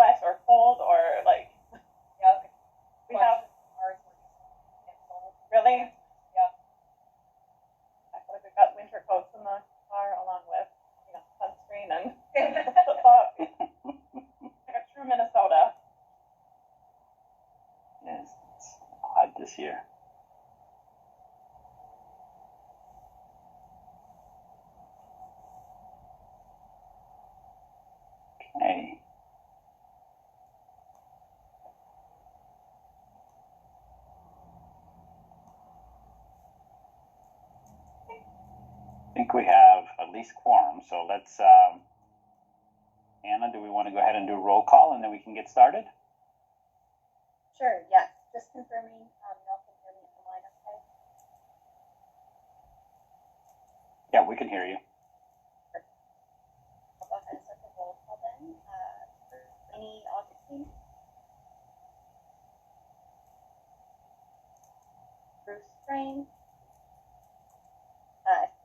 wet or cold or like? Yeah, we have ours were cold. Really? Yeah. I feel like we've got winter coats in the car along with sunscreen and like a true Minnesota. Yes, it's odd this year. Okay. I think we have at least quorum, so let's, Anna, do we want to go ahead and do roll call and then we can get started? Sure, yes. Just confirming, y'all can hear me on the line, okay? Yeah, we can hear you. I'll go ahead and start the roll call then. Any Augustine? Bruce Frame?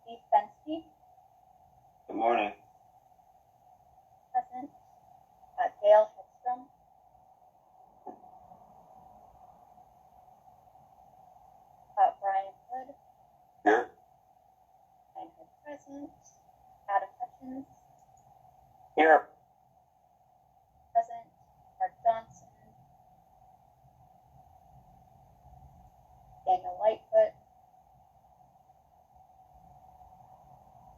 Steve Fensky? Good morning. Present. Dale Hedstrom? Brian Hood? Here. Brian Hood present. Adam Hutchins? Here. Present. Mark Johnson? Daniel Lightfoot?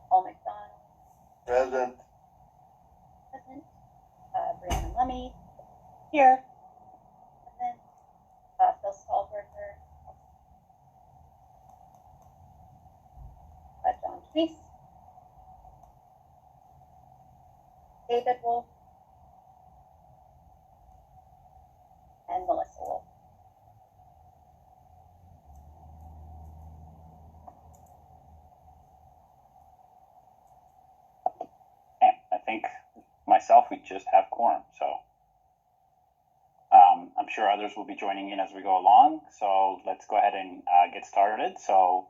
Paul McDonald? Present. Present. Brianna Lemmy? Here. Present. Phil Stallberger? John Tweese? David Wolf? And Melissa Wolf. Okay, I think myself, we just have quorum, so I'm sure others will be joining in as we go along. So let's go ahead and get started. So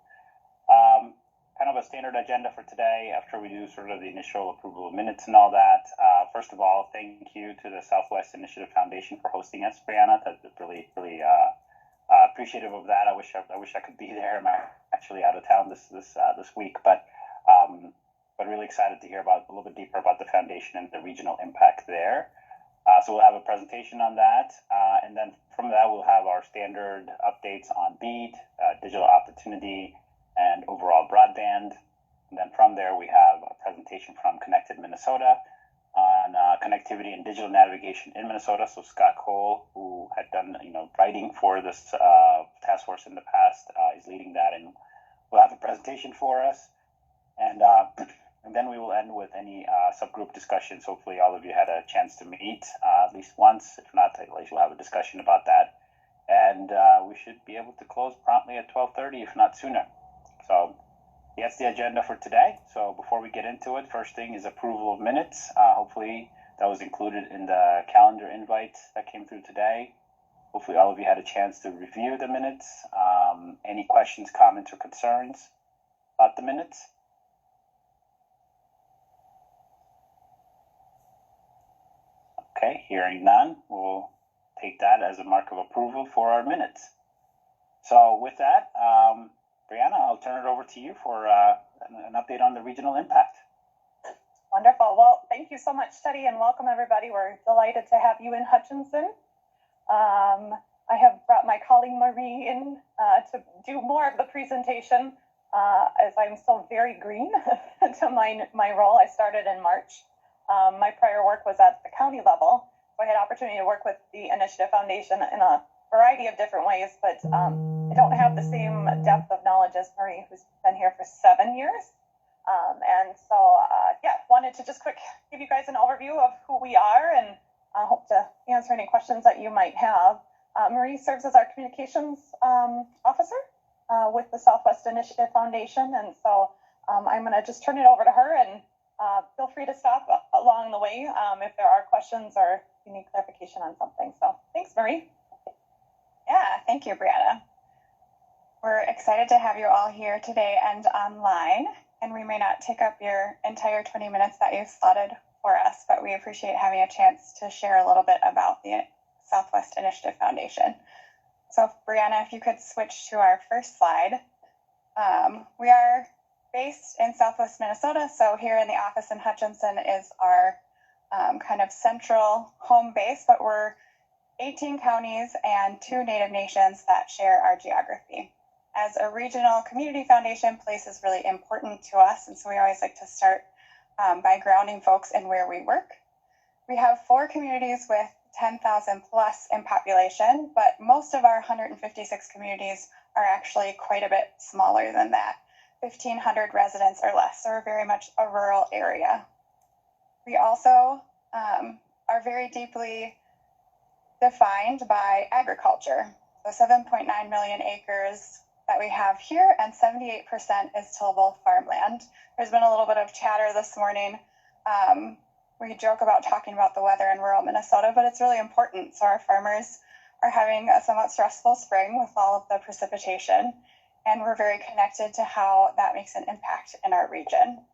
kind of a standard agenda for today after we do sort of the initial approval of minutes and all that. First of all, thank you to the Southwest Initiative Foundation for hosting us, Brianna. That's really appreciative of that. I wish I could be there. I'm actually out of town this week, but really excited to hear about a little bit deeper about the foundation and the regional impact there. So we'll have a presentation on that, and then from that we'll have our standard updates on BEAD, digital opportunity, and overall broadband. And then from there we have a presentation from Connected Minnesota on connectivity and digital navigation in Minnesota. So Scott Cole, who had done writing for this task force in the past, is leading that, and will have a presentation for us. And then we will end with any subgroup discussions. Hopefully all of you had a chance to meet at least once. If not, at least we'll have a discussion about that. And we should be able to close promptly at 12:30, if not sooner. So that's the agenda for today. So before we get into it, first thing is approval of minutes. Hopefully that was included in the calendar invite that came through today. Hopefully all of you had a chance to review the minutes. Any questions, comments, or concerns about the minutes? Okay, hearing none, we'll take that as a mark of approval for our minutes. So with that, Brianna, I'll turn it over to you for an update on the regional impact. Wonderful. Well, thank you so much, Teddy, and welcome everybody. We're delighted to have you in Hutchinson. I have brought my colleague Marie in to do more of the presentation, as I'm still very green to my role. I started in March. My prior work was at the county level, so I had opportunity to work with the Initiative Foundation in a variety of different ways, but I don't have the same depth of knowledge as Marie, who's been here for 7 years. And so, wanted to just quick give you guys an overview of who we are, and I hope to answer any questions that you might have. Marie serves as our communications officer with the Southwest Initiative Foundation, and so I'm going to just turn it over to her, and feel free to stop along the way if there are questions or you need clarification on something. So thanks, Marie. Yeah, thank you, Brianna. We're excited to have you all here today and online, and we may not take up your entire 20 minutes that you've slotted for us, but we appreciate having a chance to share a little bit about the Southwest Initiative Foundation. So Brianna, if you could switch to our first slide. We are based in Southwest Minnesota, so here in the office in Hutchinson is our kind of central home base, but we're 18 counties and 2 Native nations that share our geography. As a regional community foundation, place is really important to us, and so we always like to start by grounding folks in where we work. We have 4 communities with 10,000 plus in population, but most of our 156 communities are actually quite a bit smaller than that, 1,500 residents or less, so we're very much a rural area. We also are very deeply defined by agriculture. So 7.9 million acres that we have here, and 78% is tillable farmland. There's been a little bit of chatter this morning. We joke about talking about the weather in rural Minnesota, but it's really important. So our farmers are having a somewhat stressful spring with all of the precipitation, and we're very connected to how that makes an impact in our region.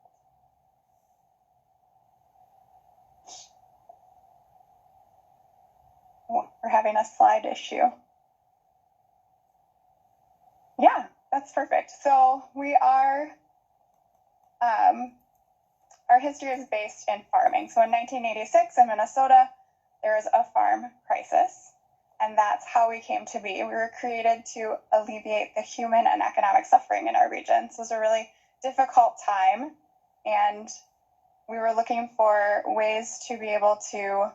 We're having a slide issue. Yeah, that's perfect. So we are, our history is based in farming. So in 1986 in Minnesota, there was a farm crisis, and that's how we came to be. We were created to alleviate the human and economic suffering in our region. So it was a really difficult time, and we were looking for ways to be able to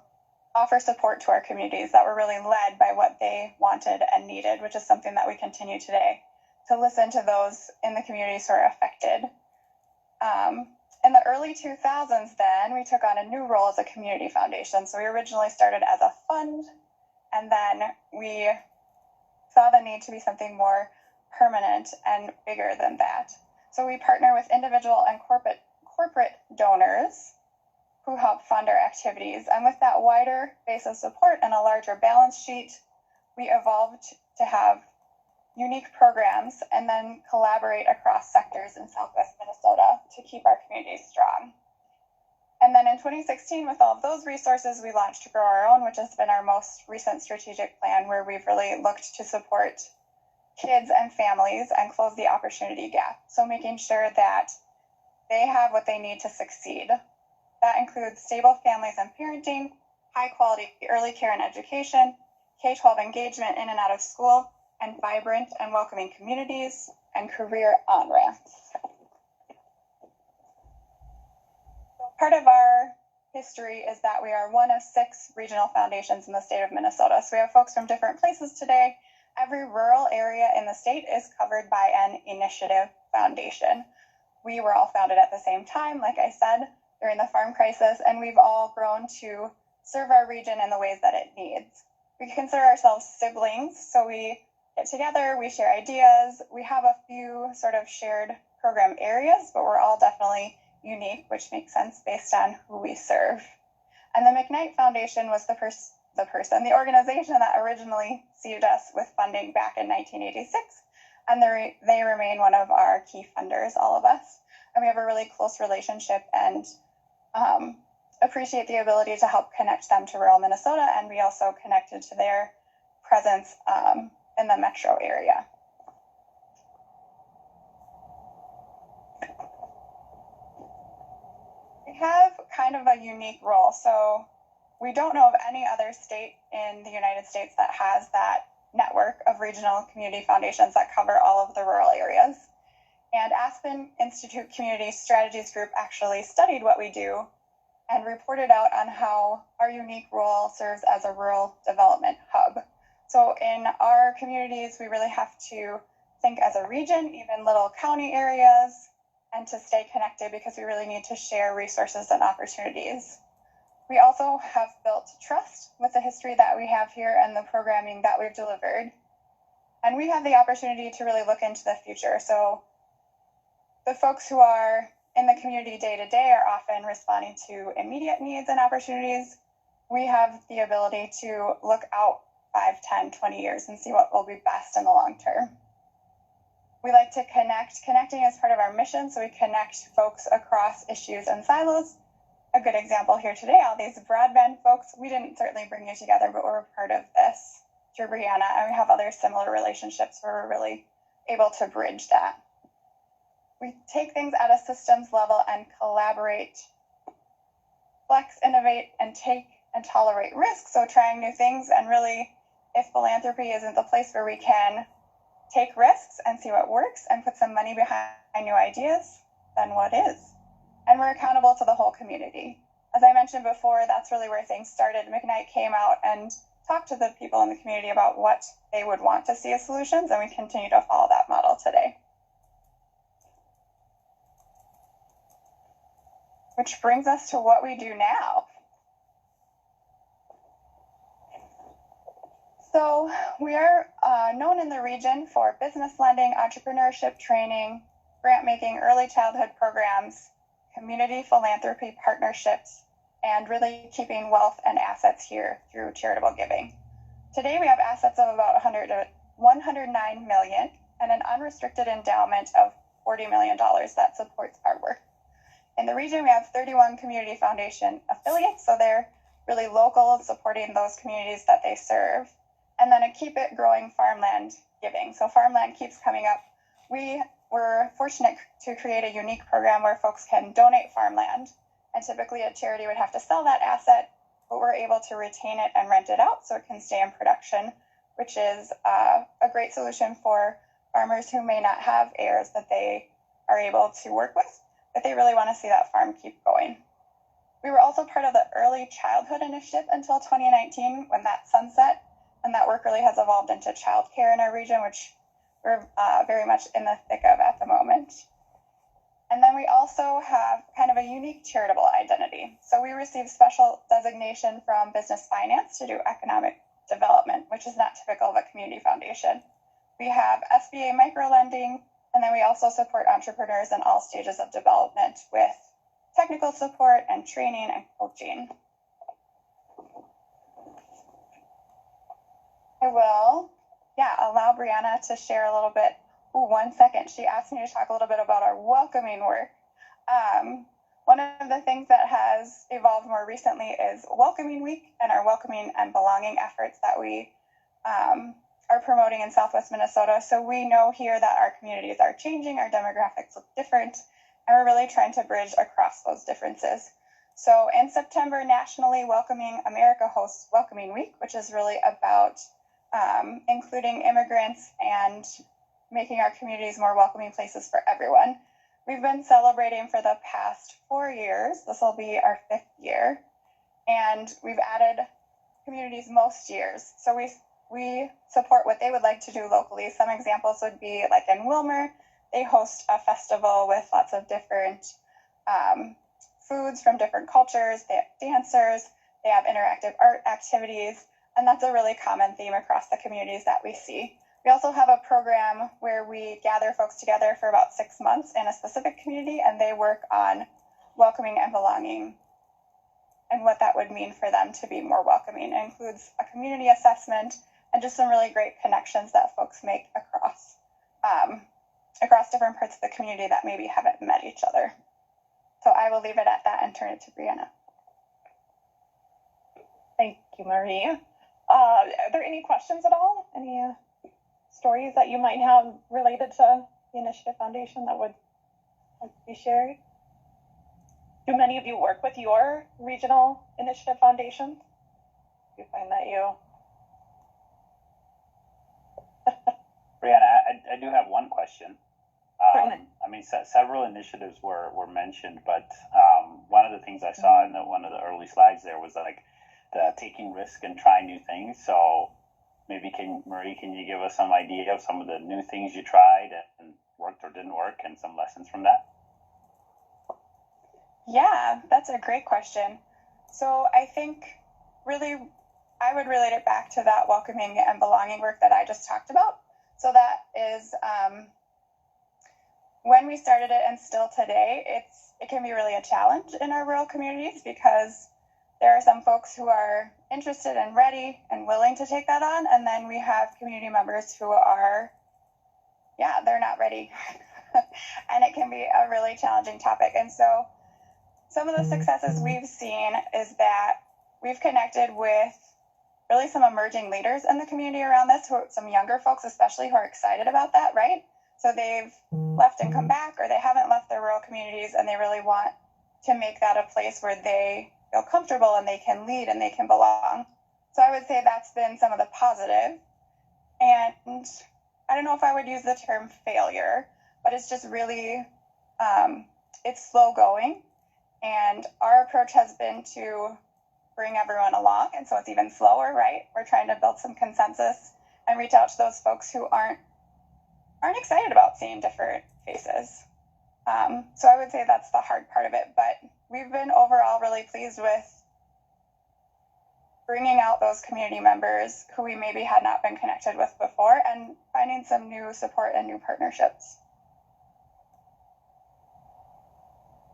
offer support to our communities that were really led by what they wanted and needed, which is something that we continue today, to listen to those in the communities who are affected. In the early 2000s then, we took on a new role as a community foundation. So we originally started as a fund, and then we saw the need to be something more permanent and bigger than that. So we partner with individual and corporate donors who help fund our activities. And with that wider base of support and a larger balance sheet, we evolved to have unique programs and then collaborate across sectors in Southwest Minnesota to keep our communities strong. And then in 2016, with all of those resources, we launched Grow Our Own, which has been our most recent strategic plan, where we've really looked to support kids and families and close the opportunity gap. So making sure that they have what they need to succeed. That includes stable families and parenting, high quality early care and education, K-12 engagement in and out of school, and vibrant and welcoming communities and career on-ramps. Part of our history is that we are one of 6 regional foundations in the state of Minnesota. So we have folks from different places today. Every rural area in the state is covered by an initiative foundation. We were all founded at the same time, like I said, during the farm crisis, and we've all grown to serve our region in the ways that it needs. We consider ourselves siblings, so we get together, we share ideas, we have a few sort of shared program areas, but we're all definitely unique, which makes sense based on who we serve. And the McKnight Foundation was the organization that originally received us with funding back in 1986, and they remain one of our key funders, all of us. And we have a really close relationship and appreciate the ability to help connect them to rural Minnesota, and we also connected to their presence in the metro area. We have kind of a unique role. So we don't know of any other state in the United States that has that network of regional community foundations that cover all of the rural areas. And Aspen Institute Community Strategies Group actually studied what we do and reported out on how our unique role serves as a rural development hub. So in our communities, we really have to think as a region, even little county areas, and to stay connected because we really need to share resources and opportunities. We also have built trust with the history that we have here and the programming that we've delivered. And we have the opportunity to really look into the future. So the folks who are in the community day to day are often responding to immediate needs and opportunities. We have the ability to look out 5, 10, 20 years and see what will be best in the long term. We like to connect. Connecting is part of our mission, so we connect folks across issues and silos a good example here today. All these broadband folks, we didn't certainly bring you together, but we're a part of this through Brianna, and we have other similar relationships where we're really able to bridge that. We take things at a systems level and collaborate, flex, innovate, and take and tolerate risk. So trying new things, and really, if philanthropy isn't the place where we can take risks and see what works and put some money behind new ideas, then what is? And we're accountable to the whole community. As I mentioned before, that's really where things started. McKnight came out and talked to the people in the community about what they would want to see as solutions, and we continue to follow that model today. Which brings us to what we do now. So we are known in the region for business lending, entrepreneurship training, grant making, early childhood programs, community philanthropy partnerships, and really keeping wealth and assets here through charitable giving. Today we have assets of about 109 million and an unrestricted endowment of $40 million that supports our work. In the region, we have 31 community foundation affiliates, so they're really local, supporting those communities that they serve. And then a keep it growing farmland giving. So farmland keeps coming up. We were fortunate to create a unique program where folks can donate farmland, and typically a charity would have to sell that asset, but we're able to retain it and rent it out so it can stay in production, which is a great solution for farmers who may not have heirs that they are able to work with, but they really want to see that farm keep going. We were also part of the early childhood initiative until 2019 when that sunset, and that work really has evolved into childcare in our region, which we're very much in the thick of at the moment. And then we also have kind of a unique charitable identity. So we received special designation from Business Finance to do economic development, which is not typical of a community foundation. We have SBA microlending, and then we also support entrepreneurs in all stages of development with technical support and training and coaching. I will, allow Brianna to share a little bit. Ooh, 1 second. She asked me to talk a little bit about our welcoming work. One of the things that has evolved more recently is Welcoming Week and our welcoming and belonging efforts that we are promoting in Southwest Minnesota. So we know here that our communities are changing, our demographics look different, and we're really trying to bridge across those differences. So in September, nationally, Welcoming America hosts Welcoming Week, which is really about including immigrants and making our communities more welcoming places for everyone. We've been celebrating for the past 4 years. This will be our 5th year. And we've added communities most years. So we support what they would like to do locally. Some examples would be like in Wilmer, they host a festival with lots of different foods from different cultures. They have dancers, they have interactive art activities, and that's a really common theme across the communities that we see. We also have a program where we gather folks together for about 6 months in a specific community, and they work on welcoming and belonging and what that would mean for them to be more welcoming. It includes a community assessment and just some really great connections that folks make across different parts of the community that maybe haven't met each other. So I will leave it at that and turn it to Brianna. Thank you, Marie. Are there any questions at all? Any stories that you might have related to the Initiative Foundation that would like to be shared? Do many of you work with your regional Initiative Foundations? Do you find that you... Brianna, I do have one question. Certainly. I mean, several initiatives were mentioned, but one of the things I saw in one of the early slides there was like the taking risk and trying new things. So maybe Marie, can you give us some idea of some of the new things you tried and worked or didn't work and some lessons from that? Yeah, that's a great question. So I think really I would relate it back to that welcoming and belonging work that I just talked about. So that is when we started it and still today, it can be really a challenge in our rural communities because there are some folks who are interested and ready and willing to take that on. And then we have community members who are, they're not ready. And it can be a really challenging topic. And so some of the successes we've seen is that we've connected with really some emerging leaders in the community around this, some younger folks especially, who are excited about that, right? So they've left and come back, or they haven't left their rural communities, and they really want to make that a place where they feel comfortable and they can lead and they can belong. So I would say that's been some of the positive. And I don't know if I would use the term failure, but it's just really, it's slow going. And our approach has been to bring everyone along. And so it's even slower, right? We're trying to build some consensus and reach out to those folks who aren't excited about seeing different faces. So I would say that's the hard part of it, but we've been overall really pleased with bringing out those community members who we maybe had not been connected with before and finding some new support and new partnerships.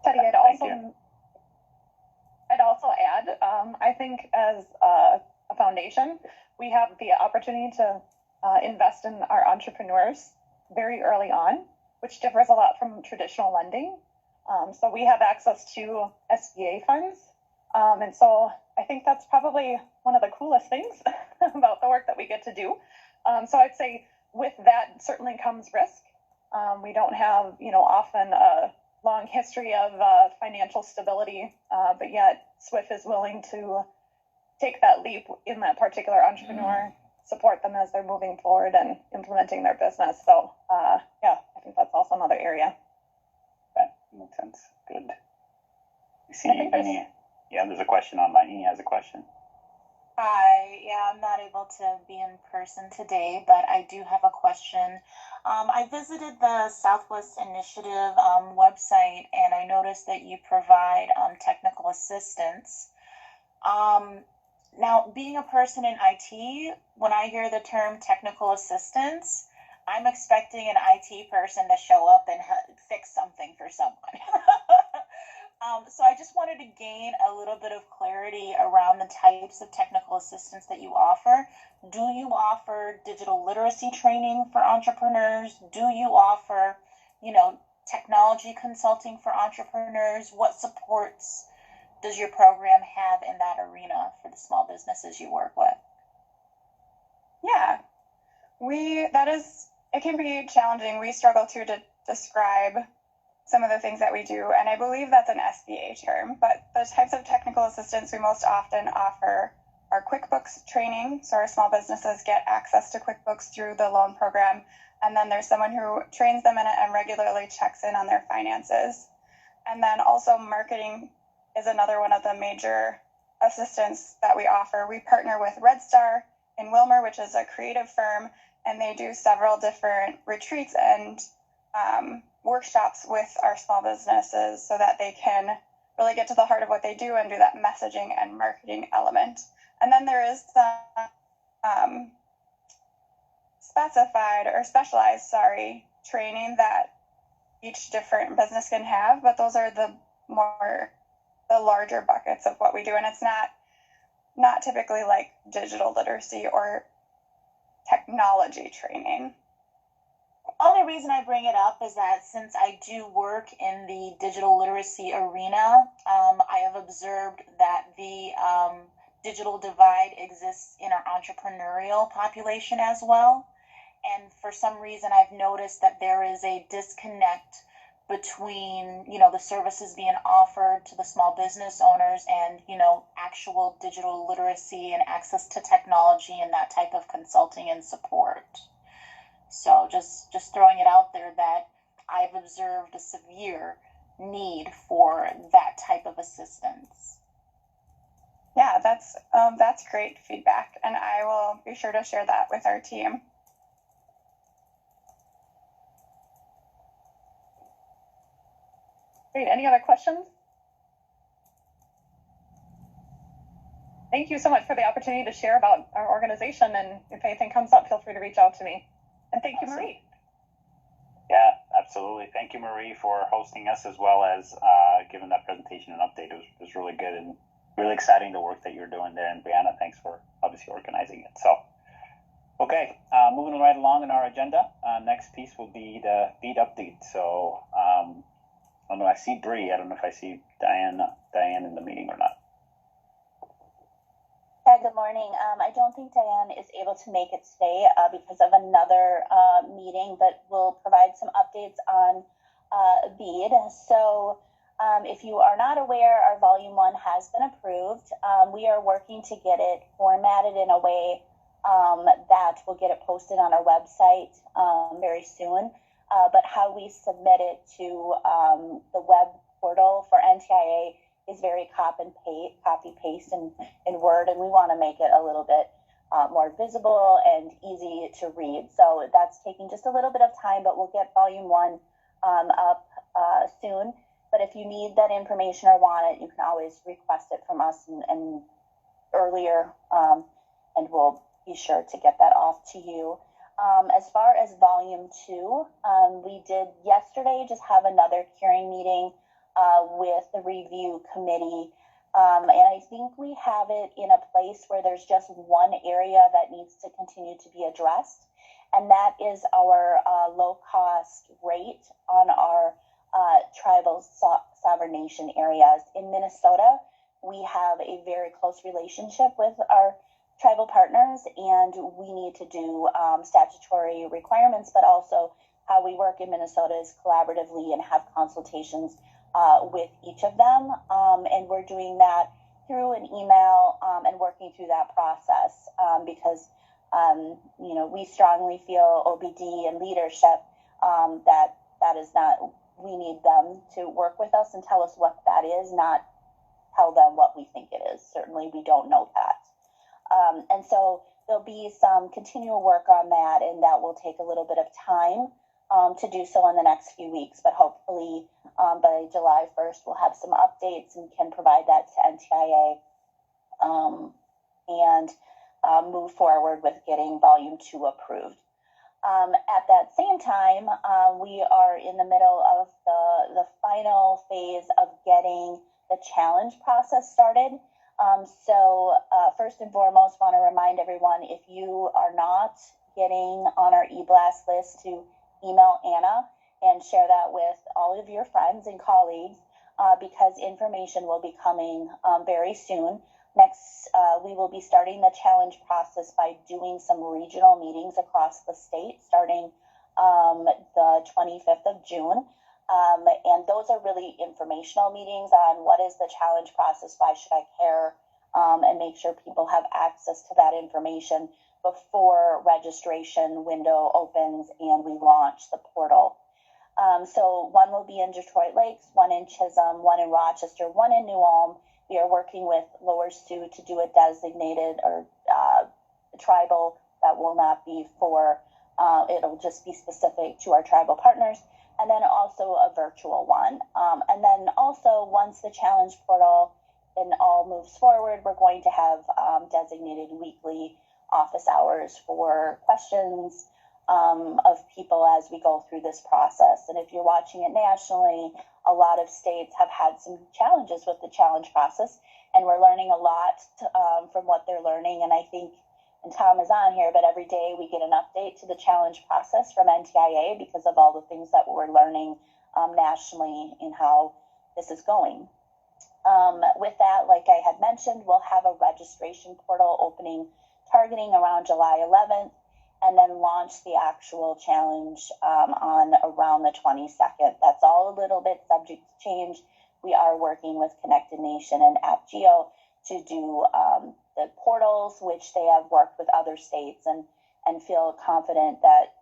Teddy, I'd also add, I think as a foundation, we have the opportunity to invest in our entrepreneurs very early on, which differs a lot from traditional lending. So we have access to SBA funds. And so I think that's probably one of the coolest things about the work that we get to do. So I'd say with that certainly comes risk. We don't have, often a long history of financial stability, but yet SWIFT is willing to take that leap in that particular entrepreneur, support them as they're moving forward and implementing their business. So yeah, I think that's also another area. That makes sense. Good. You see any? Yeah, there's a question online. Eni has a question. Hi, yeah, I'm not able to be in person today, but I do have a question. I visited the Southwest Initiative website, and I noticed that you provide technical assistance. Now, being a person in IT, when I hear the term technical assistance, I'm expecting an IT person to show up and fix something for someone. So I just wanted to gain a little bit of clarity around the types of technical assistance that you offer. Do you offer digital literacy training for entrepreneurs? Do you offer, technology consulting for entrepreneurs? What supports does your program have in that arena for the small businesses you work with? Yeah, it can be challenging. We struggle to describe some of the things that we do, and I believe that's an SBA term, but the types of technical assistance we most often offer are QuickBooks training, so our small businesses get access to QuickBooks through the loan program, and then there's someone who trains them in it and regularly checks in on their finances. And then also marketing is another one of the major assistance that we offer. We partner with Red Star in Wilmer, which is a creative firm, and they do several different retreats and workshops with our small businesses so that they can really get to the heart of what they do and do that messaging and marketing element. And then there is some specialized training that each different business can have, but those are the larger buckets of what we do. And it's not typically like digital literacy or technology training. Only reason I bring it up is that since I do work in the digital literacy arena, I have observed that the digital divide exists in our entrepreneurial population as well. And for some reason, I've noticed that there is a disconnect between, the services being offered to the small business owners and, actual digital literacy and access to technology and that type of consulting and support. So just throwing it out there that I've observed a severe need for that type of assistance. Yeah, that's great feedback, and I will be sure to share that with our team. Great. Any other questions? Thank you so much for the opportunity to share about our organization, and if anything comes up, feel free to reach out to me. And thank you, Marie. Yeah, absolutely. Thank you, Marie, for hosting us as well as giving that presentation and update. It was really good and really exciting, the work that you're doing there. And Brianna, thanks for obviously organizing it. So, okay, moving right along in our agenda. Next piece will be the lead update. So I don't know. I see Bree. I don't know if I see Diane in the meeting or not. Hi, good morning. I don't think Diane is able to make it today because of another meeting, but we'll provide some updates on BEAD. So if you are not aware, our Volume 1 has been approved. We are working to get it formatted in a way that will get it posted on our website very soon. But how we submit it to the web portal for NTIA is very copy paste in Word, and we want to make it a little bit more visible and easy to read. So that's taking just a little bit of time, but we'll get Volume 1 up soon. But if you need that information or want it, you can always request it from us and earlier, and we'll be sure to get that off to you. As far as Volume 2, we did yesterday just have another hearing meeting with the review committee. And I think we have it in a place where there's just one area that needs to continue to be addressed, and that is our low-cost rate on our tribal sovereign nation areas. In Minnesota, we have a very close relationship with our tribal partners, and we need to do statutory requirements, but also how we work in Minnesota is collaboratively and have consultations with each of them. And we're doing that through an email and working through that process because, we strongly feel OBD and leadership that is not, we need them to work with us and tell us what that is, not tell them what we think it is. Certainly we don't know that. And so there'll be some continual work on that, and that will take a little bit of time to do so in the next few weeks. But hopefully by July 1st, we'll have some updates and can provide that to NTIA and move forward with getting Volume 2 approved. At that same time, we are in the middle of the final phase of getting the challenge process started. So first and foremost, want to remind everyone, if you are not getting on our e-blast list, to email Anna and share that with all of your friends and colleagues because information will be coming very soon. Next, we will be starting the challenge process by doing some regional meetings across the state starting the 25th of June. And those are really informational meetings on what is the challenge process, why should I care, and make sure people have access to that information before registration window opens and we launch the portal. So one will be in Detroit Lakes, one in Chisholm, one in Rochester, one in New Ulm. We are working with Lower Sioux to do a designated or tribal that will not be for, it'll just be specific to our tribal partners. And then also a virtual one. And then also once the challenge portal and all moves forward, we're going to have designated weekly office hours for questions of people as we go through this process. And if you're watching it nationally, a lot of states have had some challenges with the challenge process, and we're learning a lot from what they're learning. And I think, and Tom is on here, but every day we get an update to the challenge process from NTIA because of all the things that we're learning nationally in how this is going. With that, like I had mentioned, we'll have a registration portal opening targeting around July 11th, and then launch the actual challenge on around the 22nd. That's all a little bit subject to change. We are working with Connected Nation and AppGeo to do the portals, which they have worked with other states, and feel confident that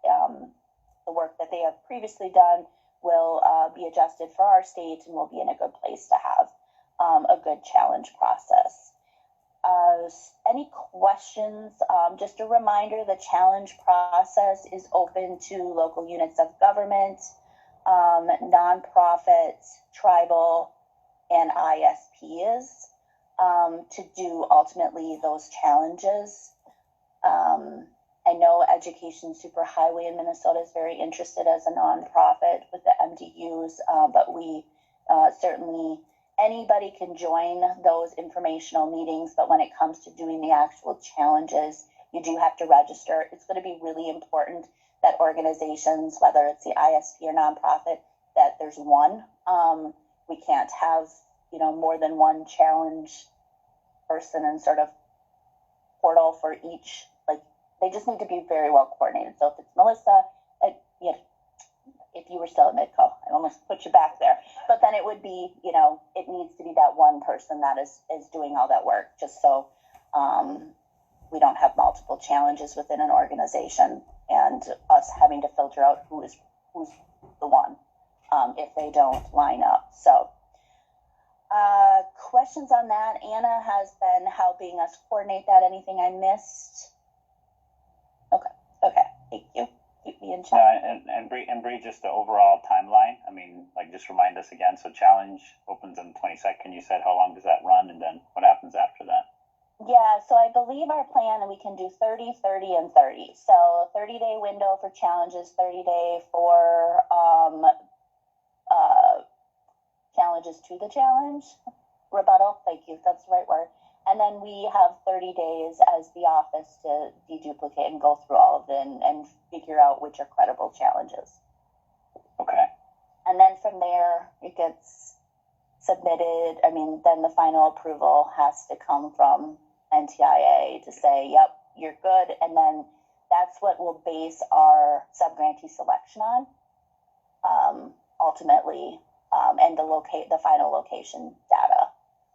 the work that they have previously done will be adjusted for our state, and we'll be in a good place to have a good challenge process. Any questions? Just a reminder, the challenge process is open to local units of government, nonprofits, tribal, and ISPs to do ultimately those challenges. I know Education Superhighway in Minnesota is very interested as a nonprofit with the MDUs, but we certainly, anybody can join those informational meetings, but when it comes to doing the actual challenges, you do have to register. It's going to be really important that organizations, whether it's the ISP or nonprofit, that there's one. We can't have, more than one challenge person and sort of portal for each. Like, they just need to be very well coordinated. So if it's Melissa, if you were still at Midco, I almost put you back there. But then it would be, it needs to be that one person that is doing all that work, just so we don't have multiple challenges within an organization and us having to filter out who's the one if they don't line up. So questions on that? Anna has been helping us coordinate that. Anything I missed? Okay, thank you. Keep me in check. And Bree, just the overall timeline. I mean, like, just remind us again. So challenge opens on the 22nd. You said, how long does that run, and then what happens after that? Yeah, so I believe our plan, we can do 30, 30, and 30. So 30-day window for challenges, 30-day for challenges to the challenge. Rebuttal, thank you, that's the right word. And then we have 30 days as the office to deduplicate and go through all of them and figure out which are credible challenges. Okay. And then from there, it gets submitted. I mean, then the final approval has to come from NTIA to say, yep, you're good. And then that's what we'll base our subgrantee selection on, ultimately, and the final location data.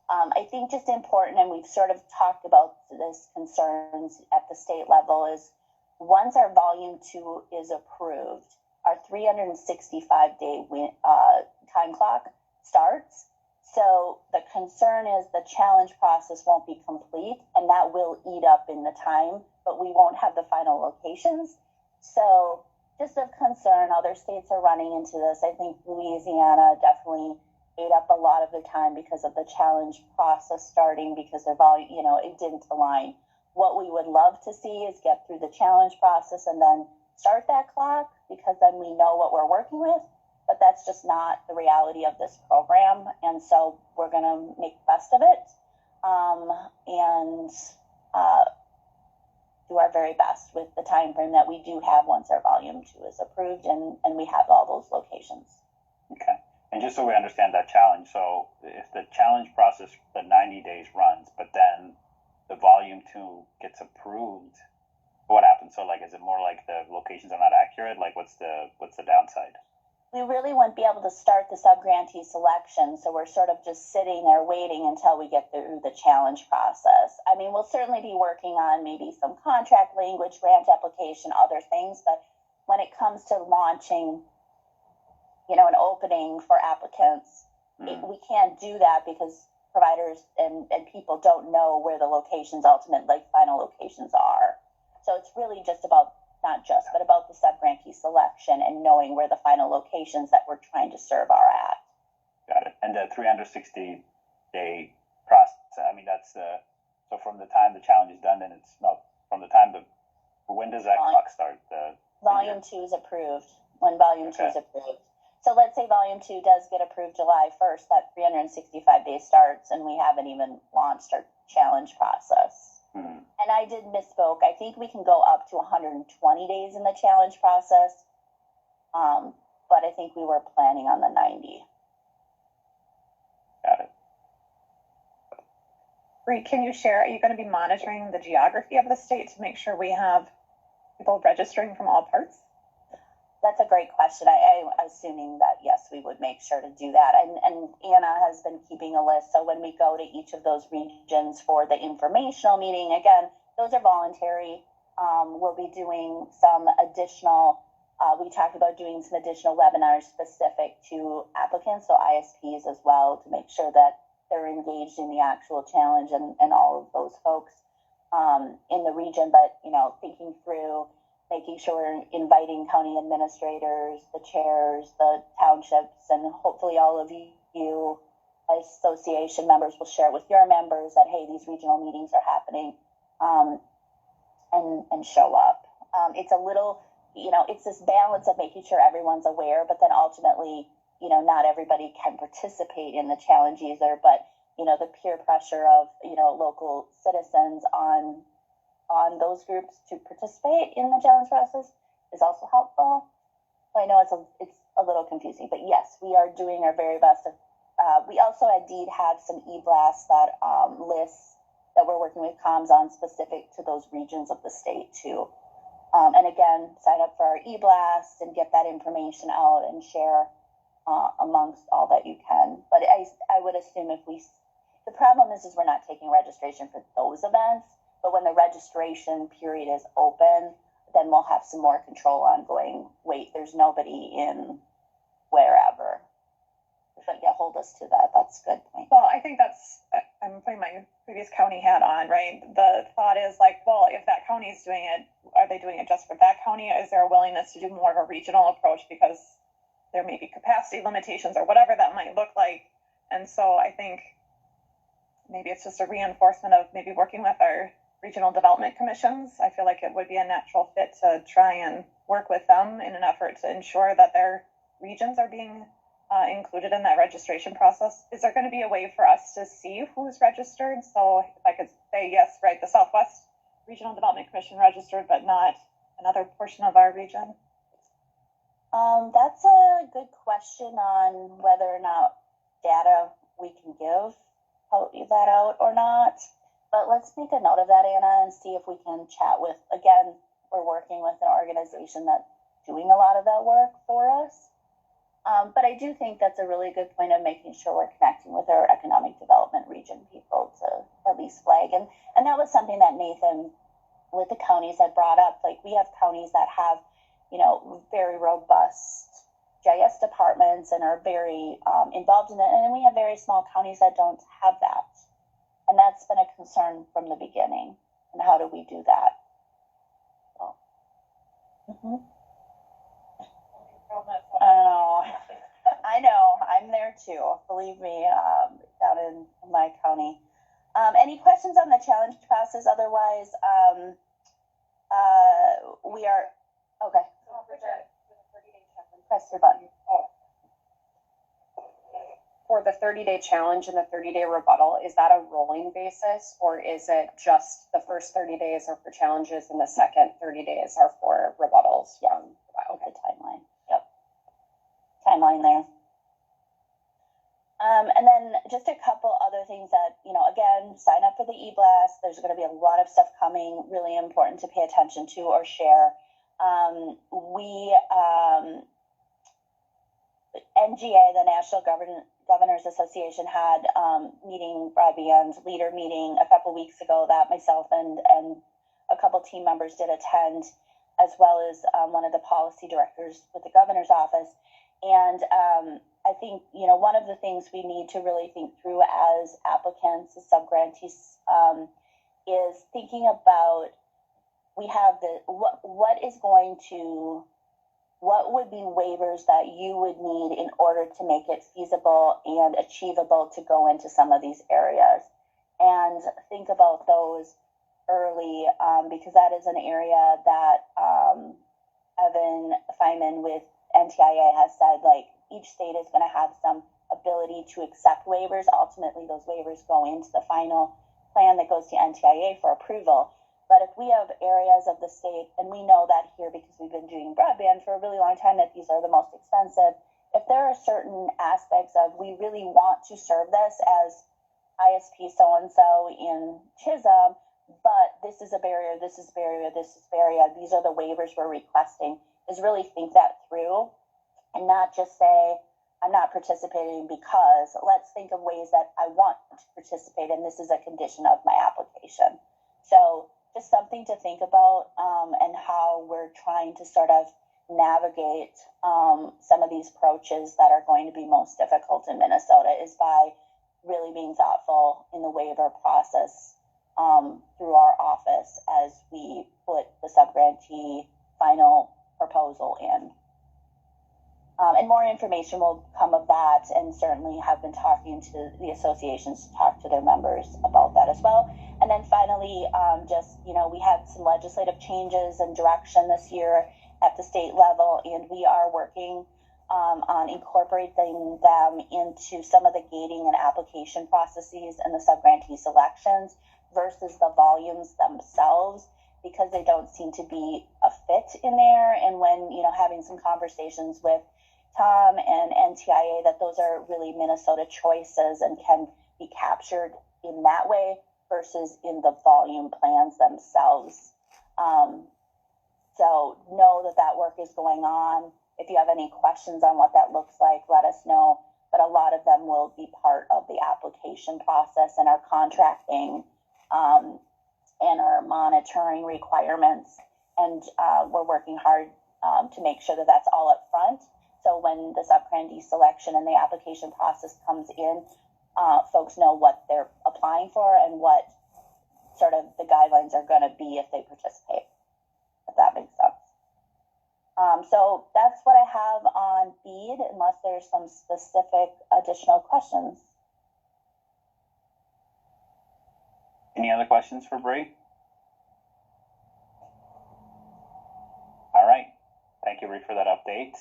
I think just important, and we've sort of talked about this concerns at the state level, is once our volume 2 is approved, our 365-day time clock starts. So the concern is the challenge process won't be complete, and that will eat up in the time, but we won't have the final locations. So just of concern, other states are running into this. I think Louisiana definitely ate up a lot of their time because of the challenge process starting, because their volume, it didn't align. What we would love to see is get through the challenge process and then start that clock, because then we know what we're working with. But that's just not the reality of this program, and so we're going to make the best of it and do our very best with the time frame that we do have once our volume 2 is approved and we have all those locations. Okay. And just so we understand that challenge, so if the challenge process, the 90 days runs, but then the volume 2 gets approved, what happens? So, like, is it more like the locations are not accurate? Like, what's the downside? We really wouldn't be able to start the subgrantee selection, so we're sort of just sitting there waiting until we get through the challenge process. I mean, we'll certainly be working on maybe some contract language, grant application, other things, but when it comes to launching, an opening for applicants, we can't do that because providers and people don't know where the locations, final locations are. So it's really just about about the subgrantee selection and knowing where the final locations that we're trying to serve are at. Got it. And the 360-day process, I mean, that's so from the time the challenge is done, then it's not from the time when does that clock start? Volume 2 is approved. When volume 2 is approved. So let's say volume 2 does get approved July 1st, that 365 days starts, and we haven't even launched our challenge process. And I did misspoke. I think we can go up to 120 days in the challenge process, but I think we were planning on the 90. Got it. Bree, can you share, are you going to be monitoring the geography of the state to make sure we have people registering from all parts? That's a great question. I'm assuming that, yes, we would make sure to do that. And Anna has been keeping a list. So when we go to each of those regions for the informational meeting, again, those are voluntary. We'll be doing some additional, we talked about doing some additional webinars specific to applicants, so ISPs as well, to make sure that they're engaged in the actual challenge and all of those folks in the region. But, thinking through, making sure we're inviting county administrators, the chairs, the townships, and hopefully all of you association members will share with your members that, hey, these regional meetings are happening, and show up. It's a little, it's this balance of making sure everyone's aware, but then ultimately, not everybody can participate in the challenge either, but, the peer pressure of, local citizens on those groups to participate in the challenge process is also helpful. So I know it's a little confusing. But yes, we are doing our very best. We also indeed have some e-blasts that lists that we're working with comms on specific to those regions of the state too. And again, sign up for our e-blasts and get that information out and share amongst all that you can. But I would assume the problem is we're not taking registration for those events, but when the registration period is open, then we'll have some more control on going, wait, there's nobody in wherever. But yeah, hold us to that. That's a good point. Well, I think I'm putting my previous county hat on, right? The thought is like, well, if that county is doing it, are they doing it just for that county? Is there a willingness to do more of a regional approach because there may be capacity limitations or whatever that might look like? And so I think maybe it's just a reinforcement of maybe working with our regional development commissions. I feel like it would be a natural fit to try and work with them in an effort to ensure that their regions are being included in that registration process. Is there going to be a way for us to see who's registered? So if I could say, yes, right, the Southwest Regional Development Commission registered, but not another portion of our region? That's a good question on whether or not data we can give that out or not. But let's make a note of that, Anna, and see if we can chat with, again, we're working with an organization that's doing a lot of that work for us. But I do think that's a really good point of making sure we're connecting with our economic development region people to at least flag. And that was something that Nathan with the counties had brought up. Like, we have counties that have, very robust GIS departments and are very involved in it. And then we have very small counties that don't have that. And that's been a concern from the beginning. And how do we do that? So. I know. I'm there too. Believe me, down in my county. Any questions on the challenge process? Otherwise, we are okay. Press your button. For the 30-day challenge and the 30-day rebuttal, is that a rolling basis, or is it just the first 30 days are for challenges and the second 30 days are for rebuttals? Yeah. Okay. The timeline. Yep. Timeline there. And then just a couple other things that, again, sign up for the e-blast. There's going to be a lot of stuff coming, really important to pay attention to or share. NGA, the National Governors Association, had broadband leader meeting a couple weeks ago that myself and a couple team members did attend, as well as one of the policy directors with the governor's office. And I think, one of the things we need to really think through as applicants, as subgrantees, is thinking about, we have what would be waivers that you would need in order to make it feasible and achievable to go into some of these areas, and think about those early, because that is an area that Evan Feynman with NTIA has said, like, each state is going to have some ability to accept waivers. Ultimately, those waivers go into the final plan that goes to NTIA for approval. But if we have areas of the state, and we know that here because we've been doing broadband for a really long time, that these are the most expensive, if there are certain aspects of, we really want to serve this as ISP so-and-so in Chisholm, but this is a barrier, this is a barrier, this is a barrier, these are the waivers we're requesting, is really think that through and not just say, I'm not participating because, let's think of ways that I want to participate, and this is a condition of my application. So just something to think about, and how we're trying to sort of navigate some of these approaches that are going to be most difficult in Minnesota, is by really being thoughtful in the waiver process through our office as we put the subgrantee final proposal in. And more information will come of that, and certainly have been talking to the associations to talk to their members about that as well. And then finally, we had some legislative changes and direction this year at the state level, and we are working on incorporating them into some of the gating and application processes and the subgrantee selections versus the volumes themselves, because they don't seem to be a fit in there. And when, having some conversations with Tom and NTIA, that those are really Minnesota choices and can be captured in that way versus in the volume plans themselves. So know that that work is going on. If you have any questions on what that looks like, let us know. But a lot of them will be part of the application process and our contracting and our monitoring requirements. And we're working hard to make sure that that's all up front. So when the subgrantee selection and the application process comes in, folks know what they're applying for and what sort of the guidelines are going to be if they participate, if that makes sense. So that's what I have on BEAD, unless there's some specific additional questions. Any other questions for Bree? All right. Thank you, Bree, for that update.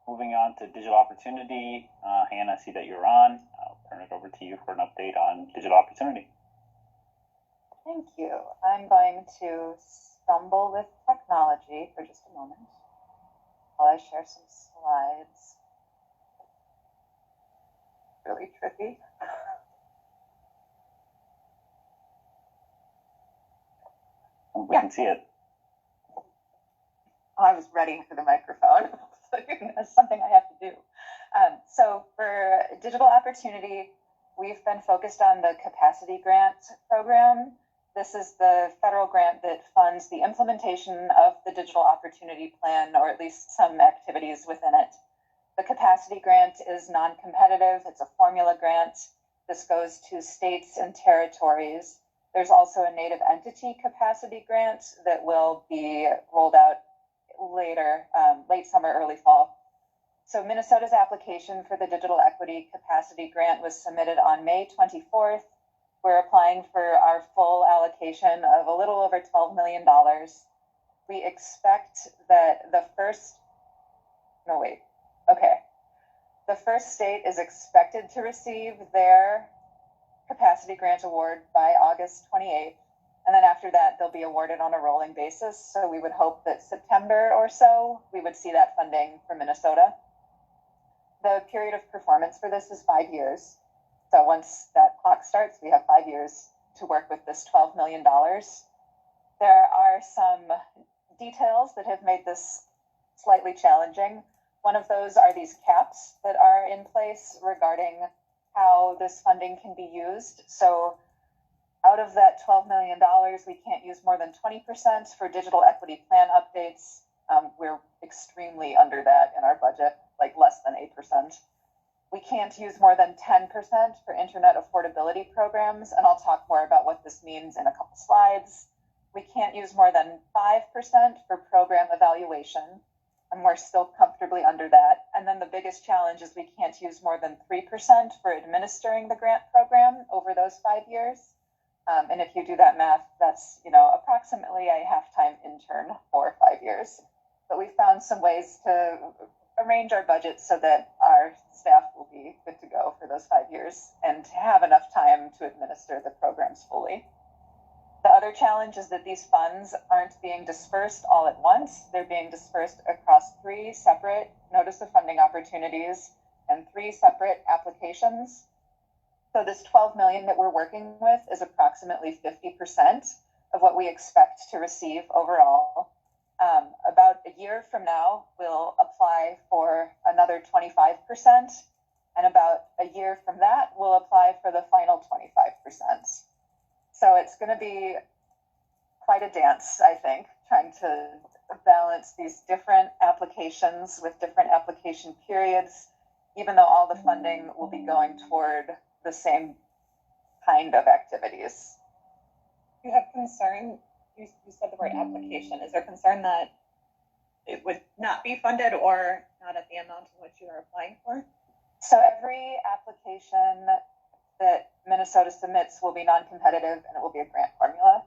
Moving on to digital opportunity. Hannah, I see that you're on. I'll turn it over to you for an update on digital opportunity. Thank you. I'm going to stumble with technology for just a moment while I share some slides. Really trippy. We can see it. Oh, I was ready for the microphone. That's something I have to do. So for digital opportunity, we've been focused on the capacity grant program. This is the federal grant that funds the implementation of the digital opportunity plan, or at least some activities within it. The capacity grant is non-competitive. It's a formula grant. This goes to states and territories. There's also a native entity capacity grant that will be rolled out later, late summer, early fall. So Minnesota's application for the Digital Equity Capacity Grant was submitted on May 24th. We're applying for our full allocation of a little over $12 million. We expect that the first state is expected to receive their capacity grant award by August 28th. And then after that, they'll be awarded on a rolling basis. So we would hope that September or so, we would see that funding for Minnesota. The period of performance for this is 5 years. So once that clock starts, we have 5 years to work with this $12 million. There are some details that have made this slightly challenging. One of those are these caps that are in place regarding how this funding can be used. So out of that $12 million, we can't use more than 20% for digital equity plan updates. We're extremely under that in our budget, like less than 8%. We can't use more than 10% for internet affordability programs, and I'll talk more about what this means in a couple slides. We can't use more than 5% for program evaluation, and we're still comfortably under that. And then the biggest challenge is we can't use more than 3% for administering the grant program over those 5 years. And if you do that math, that's, approximately a half-time intern for 5 years. But we found some ways to arrange our budget so that our staff will be good to go for those 5 years and have enough time to administer the programs fully. The other challenge is that these funds aren't being dispersed all at once. They're being dispersed across 3 separate notice of funding opportunities and 3 separate applications. So this $12 million that we're working with is approximately 50% of what we expect to receive overall. About a year from now, we'll apply for another 25%. And about a year from that, we'll apply for the final 25%. So it's going to be quite a dance, I think, trying to balance these different applications with different application periods, even though all the funding will be going toward the same kind of activities. You have concern, you said the word application. Is there concern that it would not be funded or not at the amount in which you are applying for? So every application that Minnesota submits will be non-competitive and it will be a grant formula.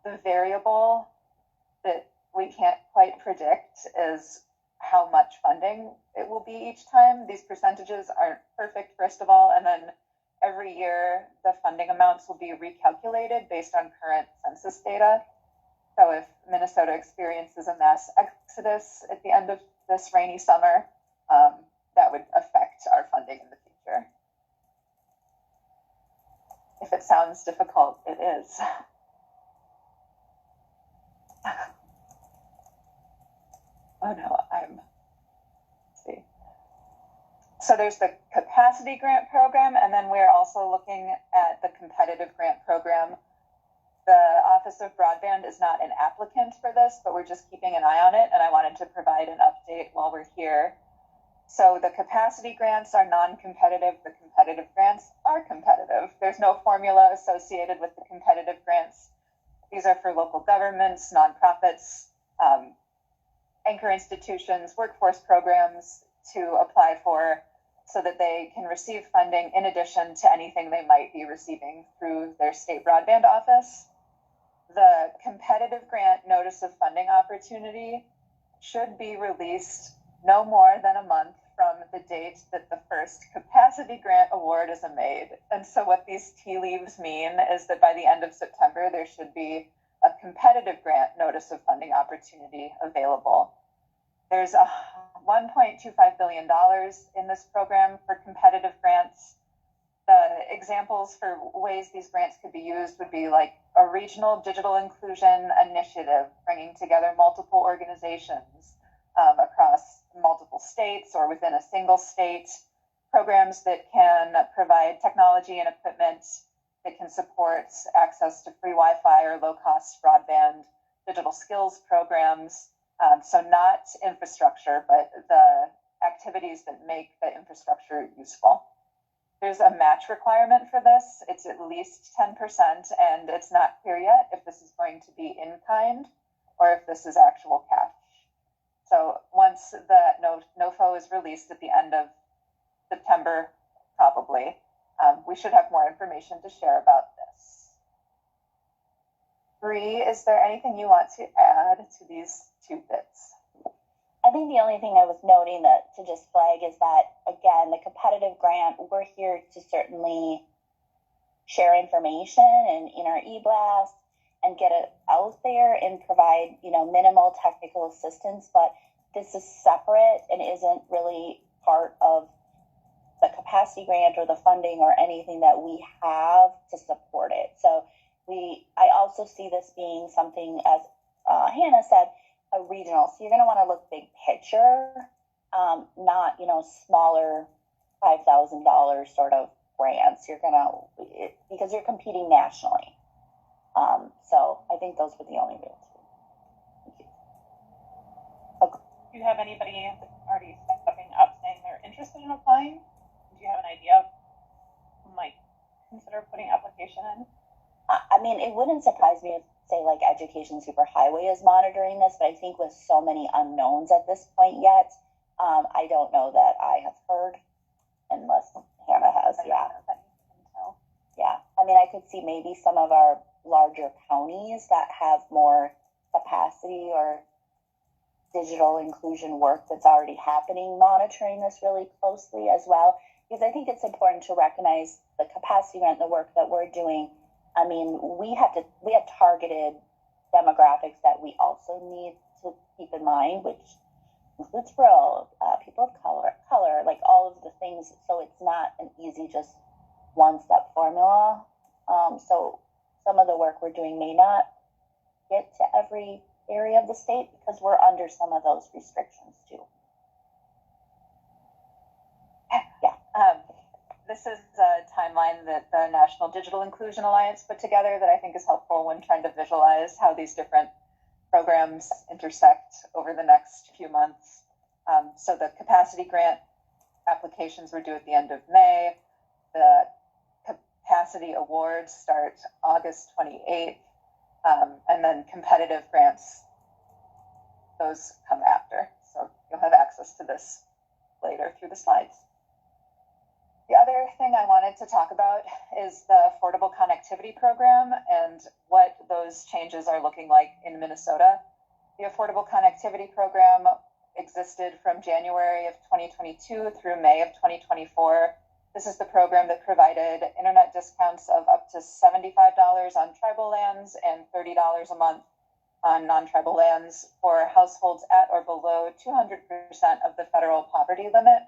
The variable that we can't quite predict is how much funding it will be each time. These percentages aren't perfect, first of all, and then every year the funding amounts will be recalculated based on current census data. So if Minnesota experiences a mass exodus at the end of this rainy summer, that would affect our funding in the future. If it sounds difficult, it is. Oh no, let's see. So there's the capacity grant program, and then we're also looking at the competitive grant program. The Office of Broadband is not an applicant for this, but we're just keeping an eye on it, and I wanted to provide an update while we're here. So the capacity grants are non-competitive. The competitive grants are competitive. There's no formula associated with the competitive grants. These are for local governments, nonprofits, anchor institutions, workforce programs to apply for so that they can receive funding in addition to anything they might be receiving through their state broadband office. The competitive grant notice of funding opportunity should be released no more than a month from the date that the first capacity grant award is made. And so what these tea leaves mean is that by the end of September, there should be a competitive grant notice of funding opportunity available. There's a $1.25 billion in this program for competitive grants. The examples for ways these grants could be used would be like a regional digital inclusion initiative, bringing together multiple organizations across multiple states or within a single state, programs that can provide technology and equipment that can support access to free Wi-Fi or low-cost broadband, digital skills programs. So not infrastructure, but the activities that make the infrastructure useful. There's a match requirement for this. It's at least 10%, and it's not clear yet if this is going to be in kind or if this is actual cash. So once the NOFO is released at the end of September, probably, we should have more information to share about this. Bree, is there anything you want to add to these two bits? I think the only thing I was noting that to just flag is that, again, the competitive grant, we're here to certainly share information and in our e-blast and get it out there and provide, minimal technical assistance. But this is separate and isn't really part of the capacity grant or the funding or anything that we have to support it. So I also see this being something, as Hannah said, a regional. So you're going to want to look big picture, not, smaller $5,000 sort of grants. Because you're competing nationally. So I think those were the only real two. Thank you. Okay. Do you have anybody already stepping up saying they're interested in applying? Do you have an idea of who might consider putting application in? It wouldn't surprise me if, say, like Education Superhighway is monitoring this, but I think with so many unknowns at this point yet, I don't know that I have heard, unless Hannah has. Yeah. Yeah. I could see maybe some of our larger counties that have more capacity or digital inclusion work that's already happening, monitoring this really closely as well, because I think it's important to recognize the capacity grant, the work that we're doing. We have targeted demographics that we also need to keep in mind, which includes rural, people of color, like all of the things. So it's not an easy, just one-step formula. So some of the work we're doing may not get to every area of the state because we're under some of those restrictions too. Yeah. This is a timeline that the National Digital Inclusion Alliance put together that I think is helpful when trying to visualize how these different programs intersect over the next few months. So the capacity grant applications were due at the end of May. The capacity awards start August 28th. And then competitive grants, those come after. So you'll have access to this later through the slides. The other thing I wanted to talk about is the Affordable Connectivity Program and what those changes are looking like in Minnesota. The Affordable Connectivity Program existed from January of 2022 through May of 2024. This is the program that provided internet discounts of up to $75 on tribal lands and $30 a month on non-tribal lands for households at or below 200% of the federal poverty limit.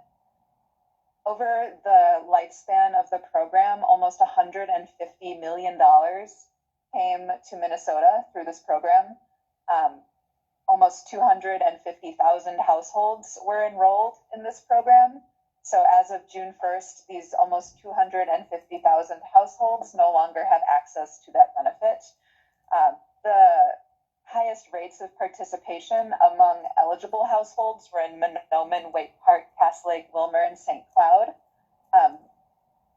Over the lifespan of the program, almost $150 million came to Minnesota through this program. Almost 250,000 households were enrolled in this program. So as of June 1st, these almost 250,000 households no longer have access to that benefit. The highest rates of participation among eligible households were in Mahnomen, Waite Park, Cass Lake, Wilmer, and St. Cloud.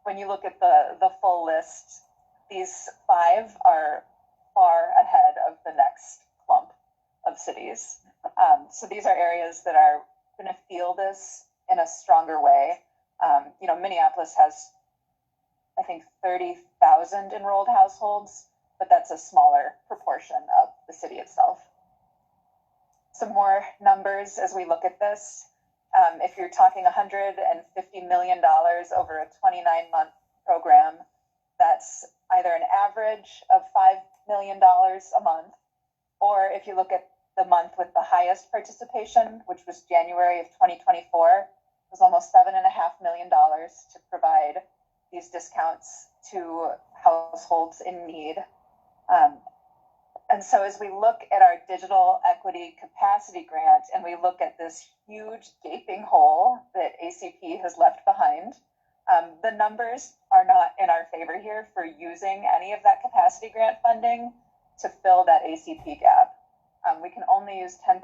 When you look at the full list, these 5 are far ahead of the next clump of cities. So these are areas that are going to feel this in a stronger way. Minneapolis has, I think, 30,000 enrolled households, but that's a smaller proportion of the city itself. Some more numbers as we look at this. If you're talking $150 million over a 29-month program, that's either an average of $5 million a month, or if you look at the month with the highest participation, which was January of 2024, it was almost $7.5 million to provide these discounts to households in need. And so as we look at our digital equity capacity grant and we look at this huge gaping hole that ACP has left behind, the numbers are not in our favor here for using any of that capacity grant funding to fill that ACP gap. We can only use 10%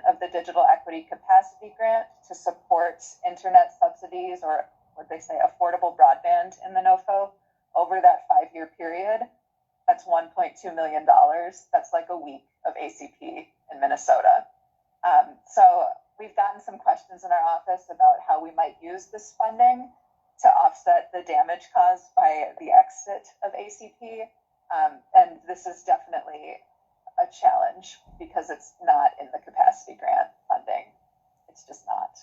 of the digital equity capacity grant to support internet subsidies, or what they say, affordable broadband in the NOFO over that 5-year period. That's $1.2 million. That's like a week of ACP in Minnesota. So we've gotten some questions in our office about how we might use this funding to offset the damage caused by the exit of ACP. And this is definitely a challenge because it's not in the capacity grant funding. It's just not.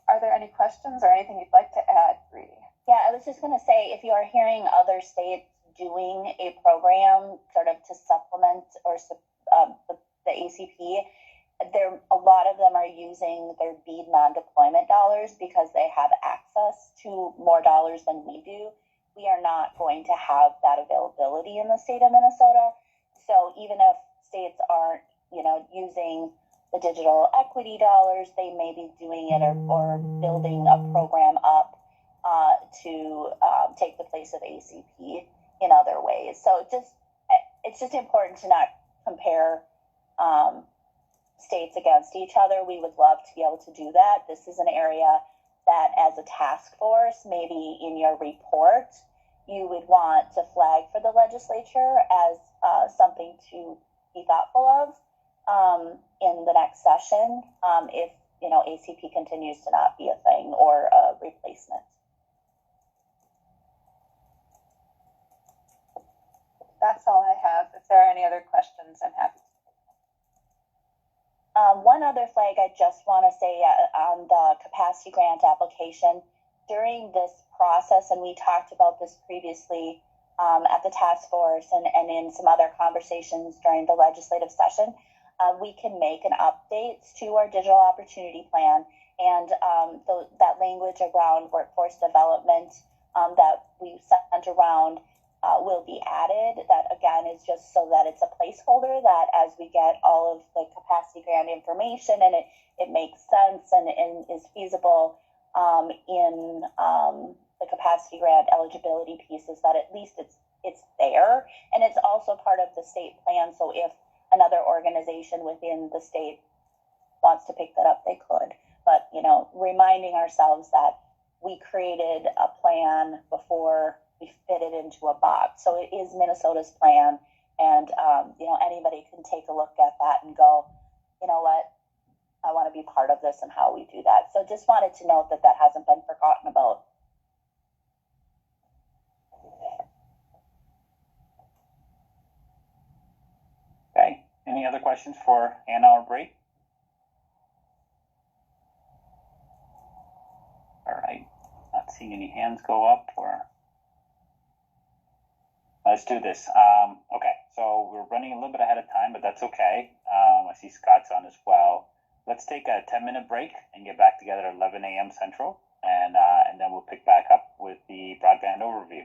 Are there any questions or anything you'd like to add, Bree? Yeah, I was just going to say, if you are hearing other states doing a program sort of to supplement or the ACP, a lot of them are using their BEAD non-deployment dollars because they have access to more dollars than we do. We are not going to have that availability in the state of Minnesota. So even if states aren't, using the digital equity dollars, they may be doing it or building a program up to take the place of ACP in other ways. So it's just important to not compare states against each other. We would love to be able to do that. This is an area that, as a task force, maybe in your report, you would want to flag for the legislature as something to be thoughtful of in the next session if ACP continues to not be a thing or a replacement. That's all I have. If there are any other questions, I'm happy to. One other flag I just want to say on the capacity grant application, during this process, and we talked about this previously at the task force and in some other conversations during the legislative session, we can make an update to our digital opportunity plan, and that language around workforce development that we sent around will be added. That again is just so that it's a placeholder that as we get all of the capacity grant information and it makes sense and is feasible in the capacity grant eligibility pieces, that at least it's there, and it's also part of the state plan. So if another organization within the state wants to pick that up, they could. But reminding ourselves that we created a plan before we fit it into a box. So it is Minnesota's plan, and anybody can take a look at that and go, you know what, I want to be part of this and how we do that. So just wanted to note that hasn't been forgotten about. Okay. Any other questions for Anna or Bree? All right. Not seeing any hands go up. Let's do this. Okay. So so we're running a little bit ahead of time, but that's okay. I see Scott's on as well. Let's take a 10-minute break and get back together at 11 a.m. Central, and then we'll pick back up with the broadband overview.